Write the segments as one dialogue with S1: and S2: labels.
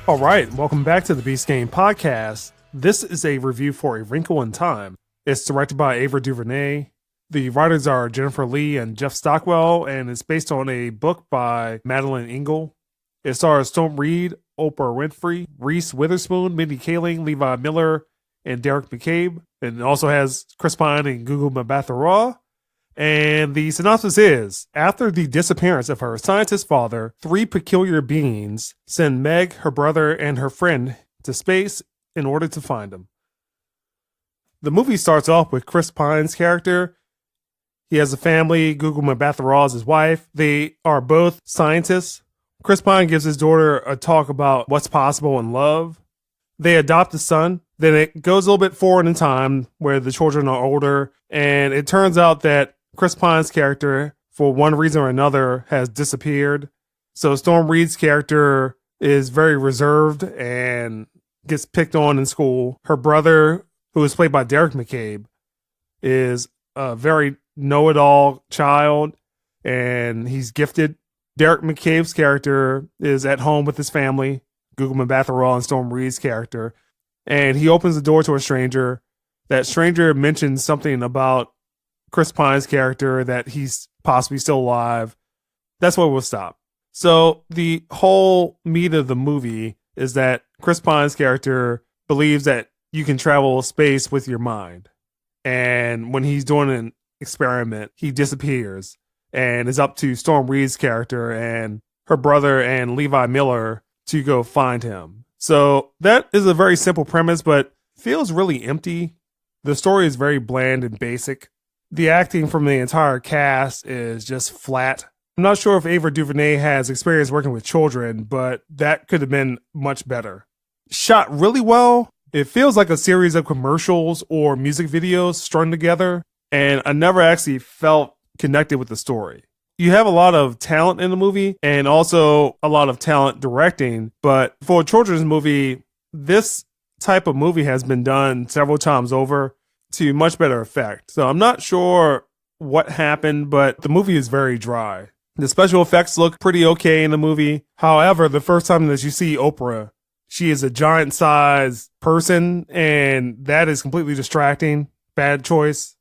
S1: All right, welcome back to the Beast Game Podcast. This is a review for A Wrinkle in Time. It's directed by Ava Devernay. The writers are Jennifer Lee and Jeff Stockwell, and it's based on a book by Madeline Engel. It stars Storm Reed, Oprah Winfrey, Reese Witherspoon, Mindy Kaling, Levi Miller, and Derek McCabe. And it also has Chris Pine and Gugu Mbatha-Raw. And the synopsis is, after the disappearance of her scientist father, three peculiar beings send Meg, her brother, and her friend to space in order to find him. The movie starts off with Chris Pine's character. He has a family. Gugu Mbatha-Raw is his wife. They are both scientists. Chris Pine gives his daughter a talk about what's possible in love. They adopt a son. Then it goes a little bit forward in time where the children are older. And it turns out that Chris Pine's character, for one reason or another, has disappeared. So Storm Reed's character is very reserved and gets picked on in school. Her brother, who is played by Derek McCabe, is a very know-it-all child, and he's gifted. Derek McCabe's character is at home with his family, Gugu Mbatha-Raw and Storm Reed's character, and he opens the door to a stranger. That stranger mentions something about Chris Pine's character, that he's possibly still alive. That's where we'll stop. So the whole meat of the movie is that Chris Pine's character believes that you can travel space with your mind. And when he's doing an experiment, he disappears and is up to Storm Reed's character and her brother and Levi Miller to go find him. So that is a very simple premise, but feels really empty. The story is very bland and basic. The acting from the entire cast is just flat. I'm not sure if Ava DuVernay has experience working with children, but that could have been much better. Shot really well. It feels like a series of commercials or music videos strung together, and I never actually felt connected with the story. You have a lot of talent in the movie and also a lot of talent directing, but for a children's movie, this type of movie has been done several times over to much better effect. So I'm not sure what happened, but the movie is very dry. The special effects look pretty okay in the movie. However, the first time that you see Oprah, she is a giant sized person, and that is completely distracting. Bad choice.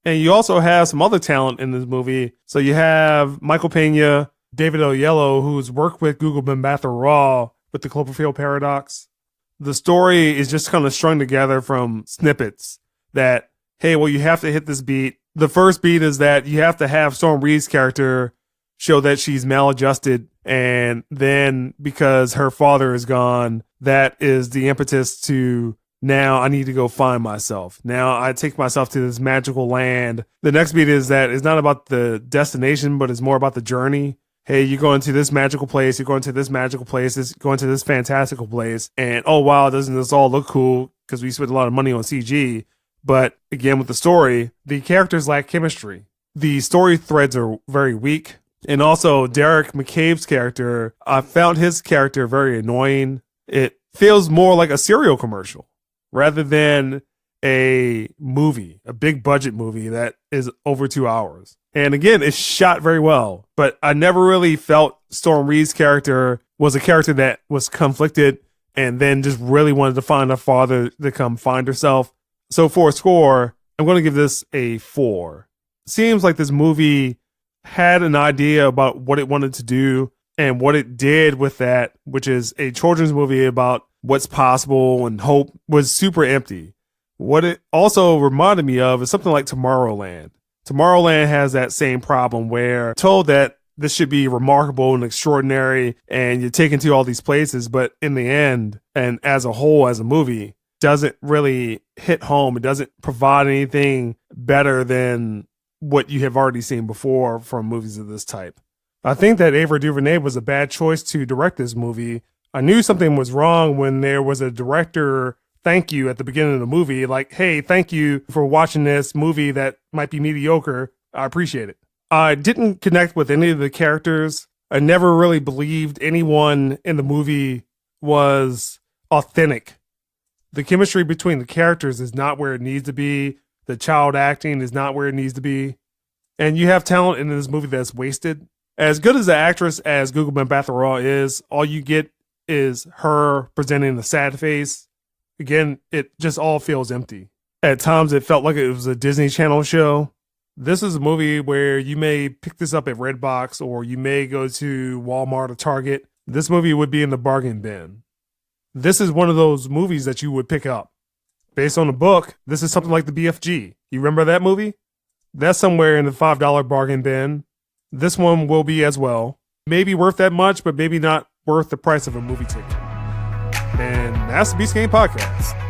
S1: And you also have some other talent in this movie. So you have Michael Pena, David Oyelowo, who's worked with Gugu Mbatha-Raw with the Cloverfield Paradox. The story is just kind of strung together from snippets that, hey, well, you have to hit this beat. The first beat is that you have to have Storm Reed's character show that she's maladjusted. And then because her father is gone, that is the impetus to, now I need to go find myself. Now I take myself to this magical land. The next beat is that it's not about the destination, but it's more about the journey. Hey, you're going to this magical place, you're going to this magical place, going to this fantastical place, and oh wow, doesn't this all look cool? Because we spent a lot of money on CG. But again, with the story, the characters lack chemistry. The story threads are very weak. And also, Derek McCabe's character, I found his character very annoying. It feels more like a cereal commercial rather than a movie, a big budget movie that is over 2 hours. And again, it's shot very well, but I never really felt Storm Reed's character was a character that was conflicted and then just really wanted to find her father to come find herself. So for a score, I'm going to give this a 4. Seems like this movie had an idea about what it wanted to do, and what it did with that, which is a children's movie about what's possible and hope, was super empty. What it also reminded me of is something like Tomorrowland. Tomorrowland has that same problem where told that this should be remarkable and extraordinary and you're taken to all these places, but in the end, and as a whole, as a movie, doesn't really hit home. It doesn't provide anything better than what you have already seen before from movies of this type. I think that Ava DuVernay was a bad choice to direct this movie. I knew something was wrong when there was a director thank you at the beginning of the movie. Like, hey, thank you for watching this movie that might be mediocre. I appreciate it. I didn't connect with any of the characters. I never really believed anyone in the movie was authentic. The chemistry between the characters is not where it needs to be. The child acting is not where it needs to be. And you have talent in this movie that's wasted. As good as the actress as Gugu Mbatha-Raw is, all you get is her presenting a sad face. Again, it just all feels empty. At times, it felt like it was a Disney Channel show. This is a movie where you may pick this up at Redbox, or you may go to Walmart or Target. This movie would be in the bargain bin. This is one of those movies that you would pick up. Based on the book, this is something like the BFG. You remember that movie? That's somewhere in the $5 bargain bin. This one will be as well. Maybe worth that much, but maybe not worth the price of a movie ticket. And that's the Beast Game Podcast.